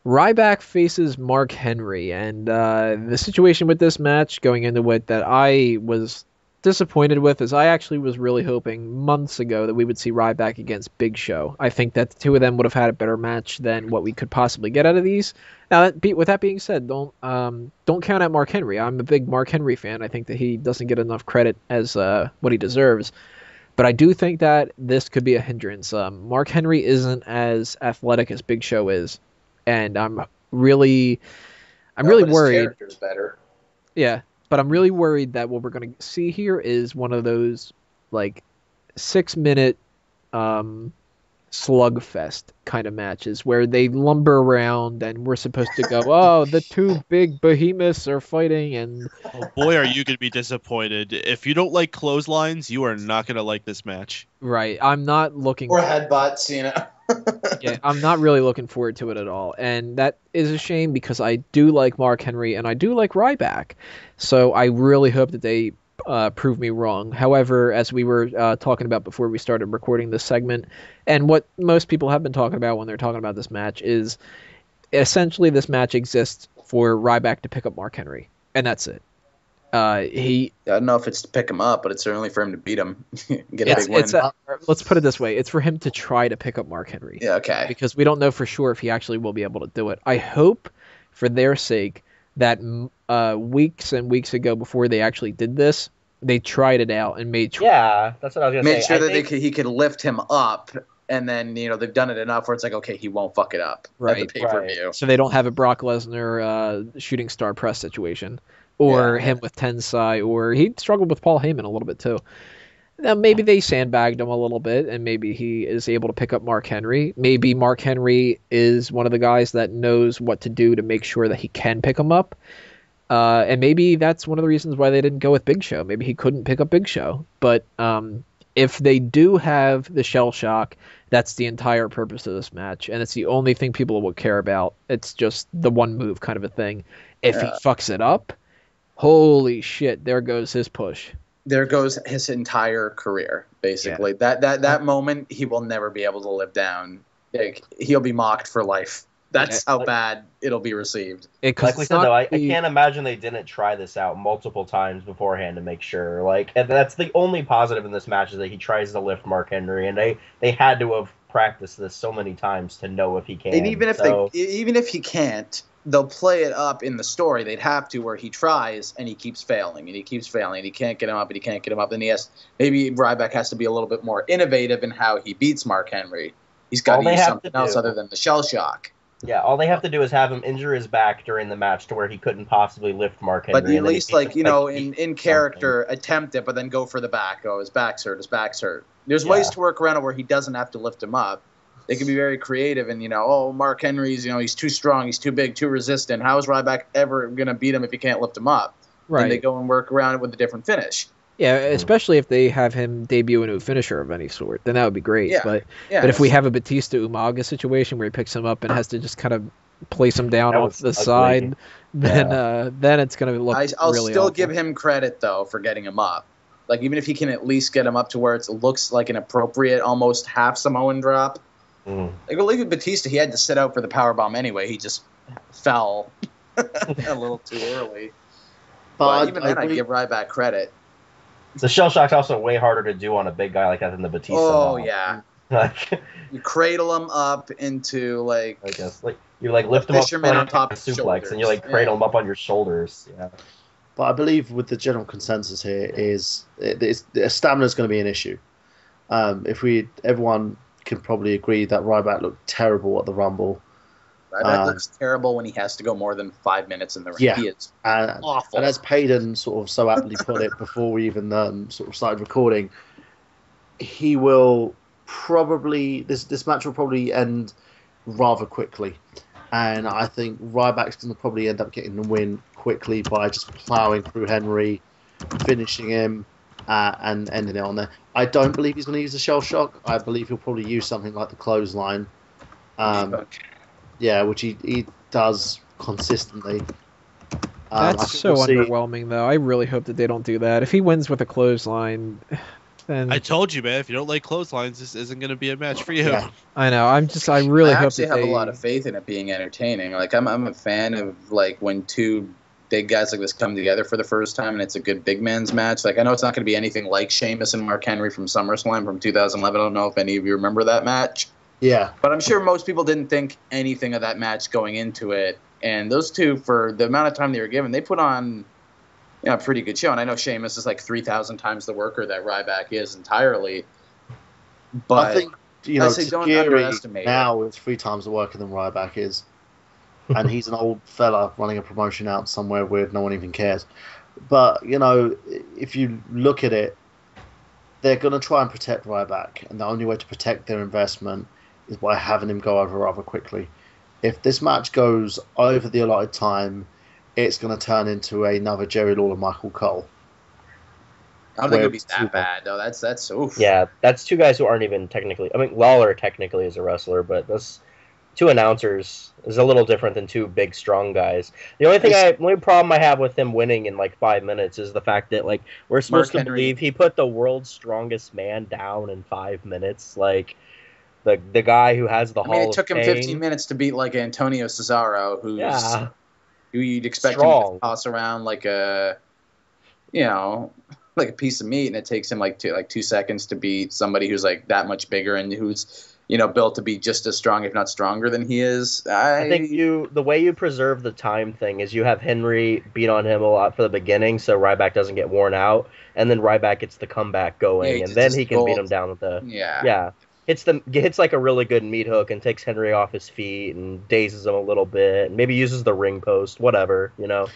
Ryback faces Mark Henry, and the situation with this match going into it that I was disappointed with is I actually was really hoping months ago that we would see Ryback against Big Show. I think that the two of them would have had a better match than what we could possibly get out of these. Now, with that being said, don't count out Mark Henry. I'm a big Mark Henry fan. I think that he doesn't get enough credit as what he deserves. But I do think that this could be a hindrance. Mark Henry isn't as athletic as Big Show is, and really, I'm No, really but his worried. character's better. Yeah, but I'm really worried that what we're going to see here is one of those like 6 minute um, slugfest kind of matches where they lumber around and we're supposed to go, oh, the two big behemoths are fighting, and Oh boy, are you going to be disappointed. If you don't like clotheslines, you are not going to like this match. right, I'm not looking. Or headbutts, you know. Yeah, I'm not really looking forward to it at all. And that is a shame because I do like Mark Henry and I do like Ryback. So I really hope that they prove me wrong. However, as we were talking about before we started recording this segment, and what most people have been talking about when they're talking about this match is essentially this match exists for Ryback to pick up Mark Henry. And that's it. I don't know if it's to pick him up, but it's certainly for him to beat him, get a big win. Let's put it this way: it's for him to try to pick up Mark Henry. Yeah, okay. Because we don't know for sure if he actually will be able to do it. I hope, for their sake, that weeks and weeks ago, before they actually did this, they tried it out and made sure. Yeah, that's what I was gonna say. Made sure that he could lift him up, and then they've done it enough where it's like, okay, he won't fuck it up at the pay-per-view. So they don't have a Brock Lesnar shooting star press situation. Or him with Tensai, or he struggled with Paul Heyman a little bit too. Now maybe they sandbagged him a little bit, and maybe he is able to pick up Mark Henry. Maybe Mark Henry is one of the guys that knows what to do to make sure that he can pick him up. And maybe that's one of the reasons why they didn't go with Big Show. Maybe he couldn't pick up Big Show. But if they do have the shell shock, that's the entire purpose of this match, and it's the only thing people will care about. It's just the one move kind of a thing. If he fucks it up, holy shit, there goes his push. There goes his entire career, basically. Yeah. That moment, he will never be able to live down. Like, he'll be mocked for life. That's how bad it'll be received. Like we said, though, I can't imagine they didn't try this out multiple times beforehand to make sure. Like, and that's the only positive in this match is that he tries to lift Mark Henry, and they had to have practiced this so many times to know if he can. And even if he can't, they'll play it up in the story. They'd have to, where he tries and he keeps failing and he keeps failing and he can't get him up and he can't get him up. And maybe Ryback has to be a little bit more innovative in how he beats Mark Henry. He's got to use something else other than the shell shock. Yeah, all they have to do is have him injure his back during the match to where he couldn't possibly lift Mark Henry. But at least, in character, attempt it, but then go for the back. Oh, his back's hurt. His back's hurt. There's ways to work around it where he doesn't have to lift him up. They can be very creative, and Mark Henry's, he's too strong, he's too big, too resistant. How is Ryback ever going to beat him if he can't lift him up? Right. Then they go and work around it with a different finish. Yeah, especially if they have him debut a new finisher of any sort, then that would be great. Yeah. But if we have a Batista Umaga situation where he picks him up and has to just kind of place him down off the side, then it's going to look I'll really still awful. give him credit, though, for getting him up. Like, even if he can at least get him up to where it looks like an appropriate, almost half Samoan drop. Like, well, even Batista, he had to sit out for the powerbomb anyway. He just fell a little too early. But even then, I give Ryback credit. The shell shock's also way harder to do on a big guy like that than the Batista. Oh, yeah. Like, you cradle him up into, like... I guess. Like, you, lift him up on top of suplex, and you, cradle him up on your shoulders. Yeah. But I believe with the general consensus here is stamina is going to be an issue. Everyone can probably agree that Ryback looked terrible at the Rumble. Ryback looks terrible when he has to go more than 5 minutes in the ring. Yeah, he is awful. And as Payden sort of so aptly put it before we even sort of started recording, he will probably this match will probably end rather quickly, and I think Ryback's going to probably end up getting the win quickly by just plowing through Henry, finishing him, and ending it on there. I don't believe he's going to use the shell shock. I believe he'll probably use something like the clothesline. Yeah, which he does consistently. That's so underwhelming, though. I really hope that they don't do that. If he wins with a clothesline, then I told you, man. If you don't like clotheslines, this isn't going to be a match for you. Yeah. I know. I really I hope actually that have a lot of faith in it being entertaining. Like I'm a fan of like when two big guys like this come together for the first time and it's a good big man's match. Like I know it's not going to be anything like Sheamus and Mark Henry from SummerSlam from 2011. I don't know if any of you remember that match. Yeah. But I'm sure most people didn't think anything of that match going into it. And those two, for the amount of time they were given, they put on a pretty good show. And I know Sheamus is like 3,000 times the worker that Ryback is entirely. But I think, don't underestimate now is 3 times the worker than Ryback is. And he's an old fella running a promotion out somewhere where no one even cares. But, if you look at it, they're going to try and protect Ryback. And the only way to protect their investment is by having him go over rather quickly. If this match goes over the allotted time, it's going to turn into another Jerry Lawler, Michael Cole. I don't think it'd be that bad, though. That's oof. Yeah, that's 2 guys who aren't even technically... I mean, Lawler technically is a wrestler, but that's 2 announcers is a little different than 2 big, strong guys. The only problem I have with him winning in, 5 minutes is the fact that, we're supposed to believe he put the world's strongest man down in 5 minutes. The guy who has the Hall of Fame. It took him 15 minutes to beat, Antonio Cesaro, who you'd expect strong. him to toss around like a piece of meat, and it takes him 2 seconds to beat somebody who's that much bigger and who's built to be just as strong, if not stronger, than he is. I think the way you preserve the time thing is you have Henry beat on him a lot for the beginning, so Ryback doesn't get worn out, and then Ryback gets the comeback going, and then he can beat him down with the hits like a really good meat hook and takes Henry off his feet and dazes him a little bit, and maybe uses the ring post, whatever. We're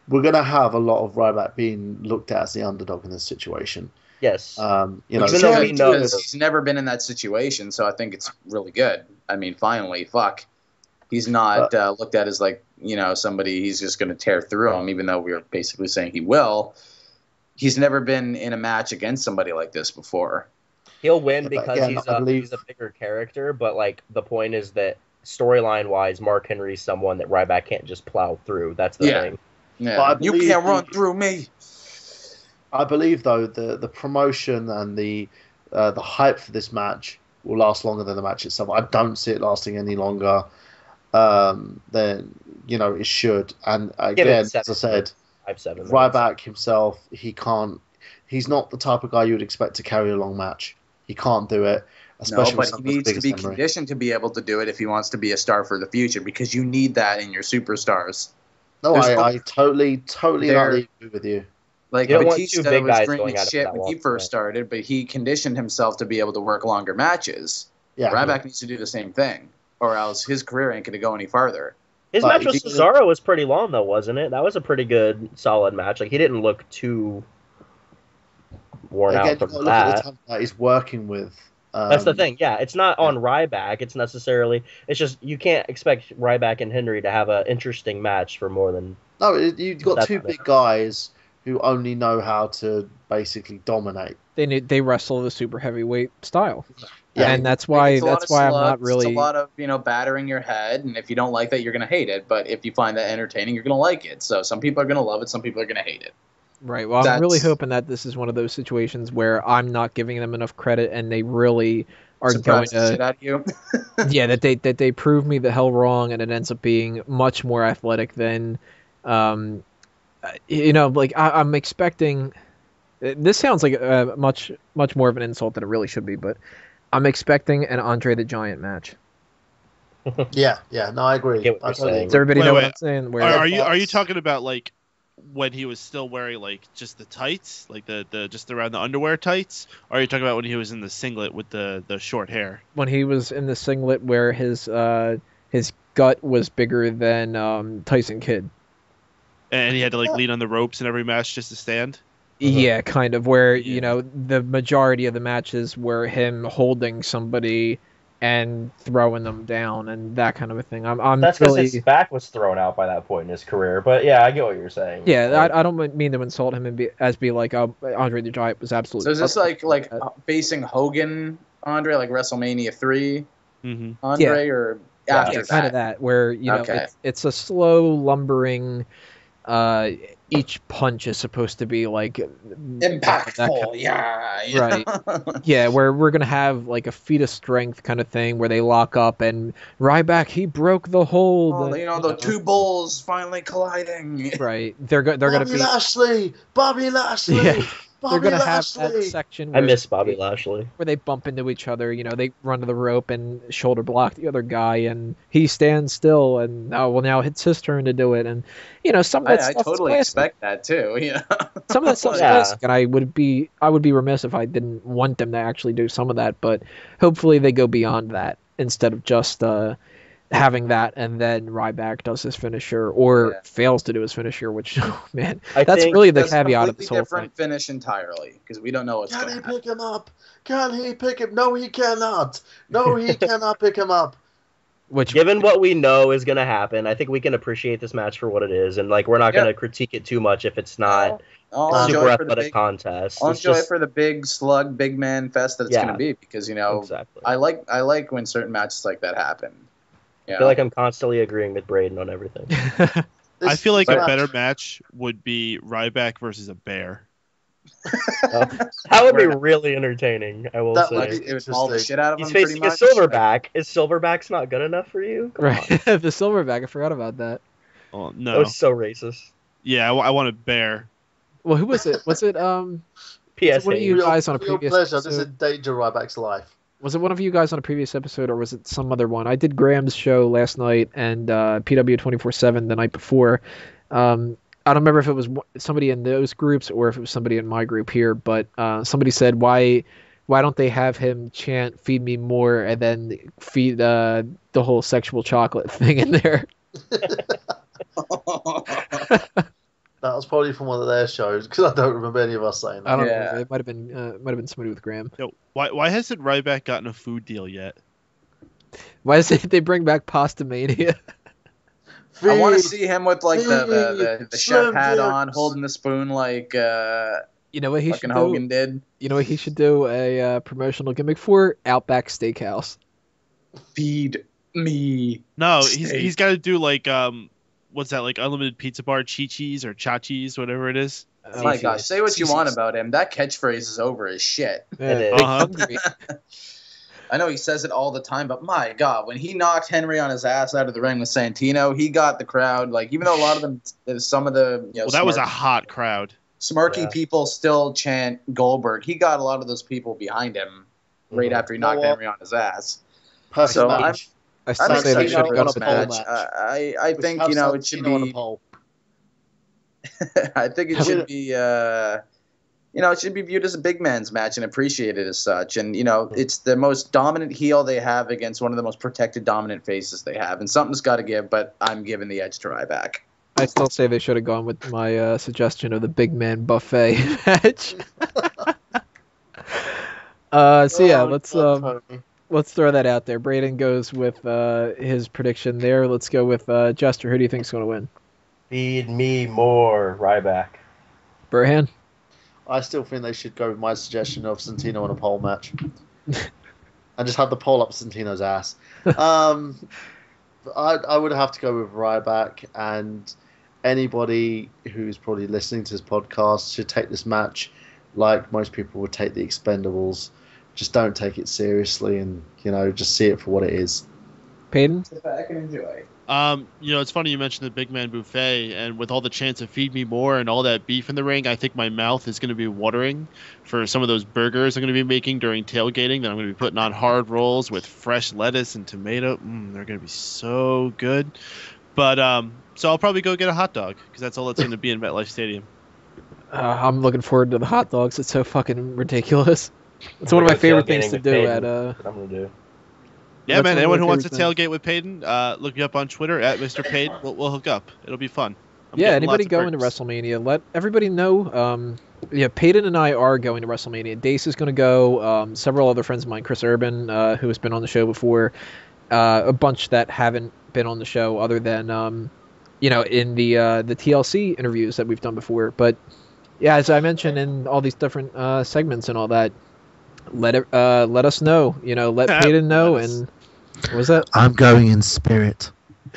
going to have a lot of Ryback being looked at as the underdog in this situation. Yes. Even though we know he's never been in that situation, so I think it's really good. I mean, finally, he's not looked at as somebody he's just going to tear through him, even though we were basically saying he will. He's never been in a match against somebody like this before. He'll win because he's a bigger character, but the point is that storyline wise, Mark Henry's someone that Ryback can't just plow through. That's the thing. Yeah, you can't run through me. I believe, though, the promotion and the hype for this match will last longer than the match itself. I don't see it lasting any longer than it should. And again, as I said, Ryback himself, he's not the type of guy you would expect to carry a long match. He can't do it. Especially but he needs to be conditioned to be able to do it if he wants to be a star for the future, because you need that in your superstars. No, I totally agree with you. Batista was green shit when he first started, but he conditioned himself to be able to work longer matches. Yeah, Ryback needs to do the same thing, or else his career ain't going to go any farther. His match with Cesaro was pretty long, though, wasn't it? That was a pretty good, solid match. He didn't look too worn out from that. Look at the time that he's working with. That's the thing. Yeah, it's not on Ryback. It's just you can't expect Ryback and Henry to have an interesting match for more than. No, you've got 2 big guys who only know how to basically dominate. They wrestle the super heavyweight style. Yeah, and that's why I'm not really. It's a lot of battering your head, and if you don't like that, you're gonna hate it. But if you find that entertaining, you're gonna like it. So some people are gonna love it, some people are gonna hate it. Right. Well, I'm really hoping that this is one of those situations where I'm not giving them enough credit, and they really are going to. Shit out of you. Yeah, that they prove me the hell wrong, and it ends up being much more athletic than. I'm expecting. This sounds like much more of an insult than it really should be, but I'm expecting an Andre the Giant match. Yeah, no, I agree. Does everybody know what I'm saying? Are you talking about when he was still wearing just the tights, the just around the underwear tights, or are you talking about when he was in the singlet with the short hair? When he was in the singlet where his gut was bigger than Tyson Kidd. And he had to lean on the ropes in every match just to stand? Yeah, kind of, where, the majority of the matches were him holding somebody and throwing them down and that kind of a thing. That's because his back was thrown out by that point in his career. But yeah, I get what you're saying. Yeah, I don't mean to insult him and be Andre the Giant was absolutely. So is this facing Hogan Andre, WrestleMania 3 Andre, or after that? Kind of that, where it's a slow lumbering. each punch is supposed to be like impactful. Yeah. Right. Yeah, where we're gonna have like a feat of strength kind of thing where they lock up and Ryback, he broke the hold. Oh, the two bulls finally colliding. Right. They're gonna be Bobby Lashley. Yeah. They're Bobby gonna have Lashley. that section I where miss Bobby Lashley. where they bump into each other. They run to the rope and shoulder block the other guy, and he stands still. And now it's his turn to do it. And some of that I stuff totally is expect that too. some of that stuff's classic, and I would be remiss if I didn't want them to actually do some of that. But hopefully they go beyond that instead of just having that, and then Ryback does his finisher or fails to do his finisher, which man, that's really the caveat of this whole different thing. finish entirely because we don't know what's going to happen. Can he pick him up? Can he pick him? No, he cannot. No, he cannot pick him up. Given what we know is going to happen, I think we can appreciate this match for what it is, and we're not going to critique it too much if it's not super athletic contest. I'll enjoy it for the big slug, big man fest that it's going to be because exactly. I like when certain matches like that happen. I feel like I'm constantly agreeing with Braden on everything. I feel like a better match would be Ryback versus a bear. That would be really entertaining, I will say. It would maul the shit out of him. He's facing a silverback. Is silverback's not good enough for you? Right. The silverback, I forgot about that. Oh, no. That was so racist. Yeah, I want a bear. Well, who was it? Was it PSA. one of you guys on a previous pleasure. episode? This is Danger Ryback's life. Was it one of you guys on a previous episode, or was it some other one? I did Graham's show last night and PW 24/7 the night before. I don't remember if it was somebody in those groups or if it was somebody in my group here, but somebody said, why don't they have him chant "Feed me more" and then feed the whole sexual chocolate thing in there? That was probably from one of their shows because I don't remember any of us saying that. I don't know. It might have been somebody with Graham. Yo, why hasn't Ryback gotten a food deal yet? Why does they bring back Pasta Mania? I want to see him with like the chef hat on, holding the spoon like you know what he fucking should Hogan do? did. You know what he should do? A promotional gimmick for Outback Steakhouse. Feed me. No, steak. he's got to do like what's that, like unlimited pizza bar, Chi-Chi's or Cha-Chi's, whatever it is. Oh my gosh, say what you want about him. That catchphrase is over as shit. Yeah. It is. I know he says it all the time, but my God, when he knocked Henry on his ass out of the ring with Santino, he got the crowd. Like, even though a lot of them, some of the that was a hot crowd. Smarky people still chant Goldberg. He got a lot of those people behind him right after he knocked Henry on his ass. Perfect So match. I still say they should have gone this to match. match. I think it should be. I think it should be. It should be viewed as a big man's match and appreciated as such. And it's the most dominant heel they have against one of the most protected dominant faces they have, and something's got to give. But I'm giving the edge to Ryback. I still say they should have gone with my suggestion of the big man buffet match. Let's throw that out there. Braden goes with his prediction there. Let's go with Jester. Who do you think is going to win? Feed me more, Ryback. Burhan? I still think they should go with my suggestion of Santino in a pole match. And just have the pole up Santino's ass. I would have to go with Ryback, and anybody who's probably listening to this podcast should take this match like most people would take the Expendables. Just don't take it seriously and, just see it for what it is. Peyton? Sit back and enjoy. It's funny you mentioned the big man buffet, and with all the chants of "Feed me more" and all that beef in the ring, I think my mouth is going to be watering for some of those burgers I'm going to be making during tailgating that I'm going to be putting on hard rolls with fresh lettuce and tomato. They're going to be so good. But so I'll probably go get a hot dog because that's all that's going to be in MetLife Stadium. I'm looking forward to the hot dogs. It's so fucking ridiculous. It's one of my favorite things to do at I'm going to do. Yeah, That's man. one of Anyone my who wants to favorite tailgate with Peyton, look me up on Twitter at Mr. Peyton. We'll hook up. It'll be fun. Anybody going to WrestleMania, let everybody know. Peyton and I are going to WrestleMania. Dace is going to go. Several other friends of mine, Chris Urban, who has been on the show before, a bunch that haven't been on the show other than, in the TLC interviews that we've done before. But yeah, as I mentioned in all these different segments and all that, let us know. Let Peyton know. And what was that? I'm going in spirit.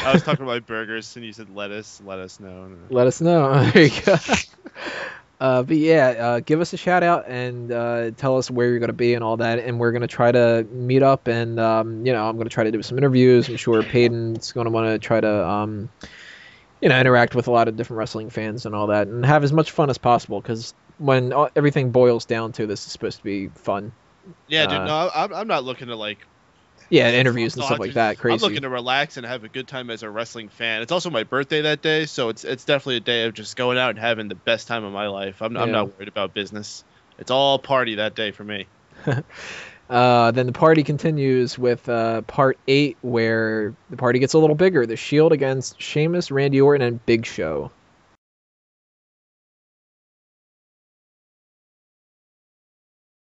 I was talking about burgers, and you said lettuce. Let us know. Let us know. There you go. But yeah, give us a shout out and tell us where you're going to be and all that. And we're going to try to meet up and, I'm going to try to do some interviews. I'm sure Peyton's going to want to try to, interact with a lot of different wrestling fans and all that and have as much fun as possible because when everything boils down to this is supposed to be fun. Yeah, dude, no, I'm not looking to interviews and stuff like that. Crazy. I'm looking to relax and have a good time as a wrestling fan. It's also my birthday that day, so it's definitely a day of just going out and having the best time of my life. I'm not worried about business. It's all party that day for me. Then the party continues with part 8, where the party gets a little bigger. The Shield against Sheamus, Randy Orton, and Big Show.